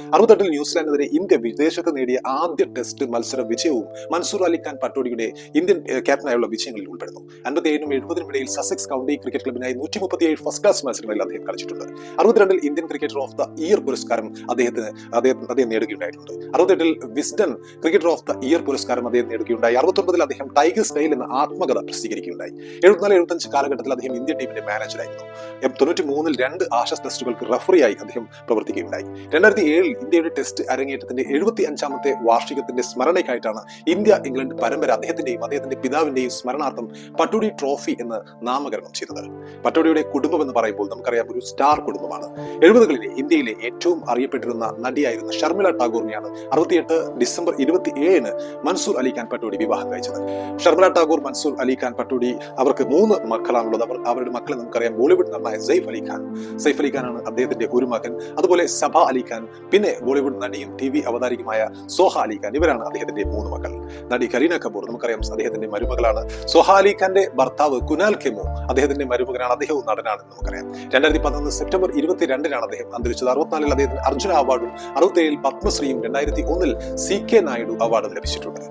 68 ന്യൂസിലാൻഡിനെതിരെ India വിദേശത്ത് നേടിയ ആദ്യ ടെസ്റ്റ് മത്സര വിജയവും മൻസൂർ അലി ഖാൻ പട്ടോഡിയുടെ ഇന്ത്യൻ ക്യാപ്റ്റനായുള്ള വിജയങ്ങളിൽ ഉൾപ്പെടുന്നു. 57-നും 70-നും ഇടയിൽ സസെക്സ് കൗണ്ടി ക്രിക്കറ്റ് ക്ലബിനായി 137 ഫസ്റ്റ് ക്ലാസ് മത്സരങ്ങളിൽ അദ്ദേഹം കളിച്ചിട്ടുണ്ട്. 62-ൽ Indian cricketer of the year പുരസ്കാരം അദ്ദേഹം നേടുകയുണ്ടായിട്ടുണ്ട്. 68-ൽ Wisden cricketer of the year പുരസ്കാരം അദ്ദേഹം നേടുകയുണ്ടായി. 69-ൽ അദ്ദേഹം ടൈഗർ സ്റ്റൈൽ എന്ന ആത്മകഥ പ്രസിദ്ധീകരിക്കുകയുണ്ടായി. 74-75 കാലഘട്ടത്തിൽ അദ്ദേഹം ഇന്ത്യൻ ടീമിന്റെ മാനേജറായിരുന്നു. 93-ൽ 2 ആഷസ് ടെസ്റ്റുകൾക്ക് റഫറിയായി അദ്ദേഹം പ്രവർത്തിക്കുകയുണ്ടായി. 2007-ൽ ഇന്ത്യയുടെ ടെസ്റ്റ് അരങ്ങേറ്റത്തിന്റെ 75-ാമത്തെ വാർഷികത്തിന്റെ സ്മരണയ്ക്കായിട്ടാണ് ഇന്ത്യ ഇംഗ്ലണ്ട് പരമ്പര അദ്ദേഹത്തിന്റെ പിതാവിന്റെയും സ്മരണാർത്ഥം പട്ടോഡി ട്രോഫി എന്ന് നാമകരണം ചെയ്തത്. പട്ടോഡിയുടെ കുടുംബം എന്ന് പറയുമ്പോൾ നമുക്കറിയാം ഒരു സ്റ്റാർ കുടുംബമാണ്. 70-കളിലെ ഇന്ത്യയിലെ ഏറ്റവും അറിയപ്പെട്ടിരുന്ന നടിയായിരുന്ന ഷർമിള ടാഗോറിനെയാണ് 68 ഡിസംബർ 27-ന് മൻസൂർ അലി ഖാൻ പട്ടോഡി വിവാഹം കഴിച്ചത്. ഷർമിള ടാഗോർ, മൻസൂർ അലി ഖാൻ പട്ടോഡി അവർക്ക് 3 മക്കളാണുള്ളത്. അവരുടെ മക്കളെ നമുക്കറിയാം. ബോളിവുഡ് നടനായ സൈഫ് അലി ഖാനാണ് അദ്ദേഹത്തിന്റെ ഒരു മകൻ. അതുപോലെ സബ അലി ഖാൻ, പിന്നെ ബോളിവുഡ് നടിയും TV അവതാരികമായ സോഹ അലി ഖാൻ. ഇവരാണ് അദ്ദേഹത്തിന്റെ 3 മക്കൾ. നടി കരീന കപൂർ നമുക്കറിയാം അദ്ദേഹത്തിന്റെ മരുമകളാണ്. സോഹ അലി ഖാന്റെ ഭർത്താവ് കുനാൽ ഖെമോ അദ്ദേഹത്തിന്റെ മരുമകനാണ്. അദ്ദേഹവും നടനാണെന്ന് നമുക്കറിയാം. 2011 സെപ്റ്റംബർ 22-നാണ് അദ്ദേഹം അന്തരിച്ചത്. 64-ൽ അദ്ദേഹത്തിന് അർജുന അവാർഡും 67-ൽ പത്മശ്രീയും 2001-ൽ CK നായിഡു അവാർഡും ലഭിച്ചിട്ടുണ്ട്.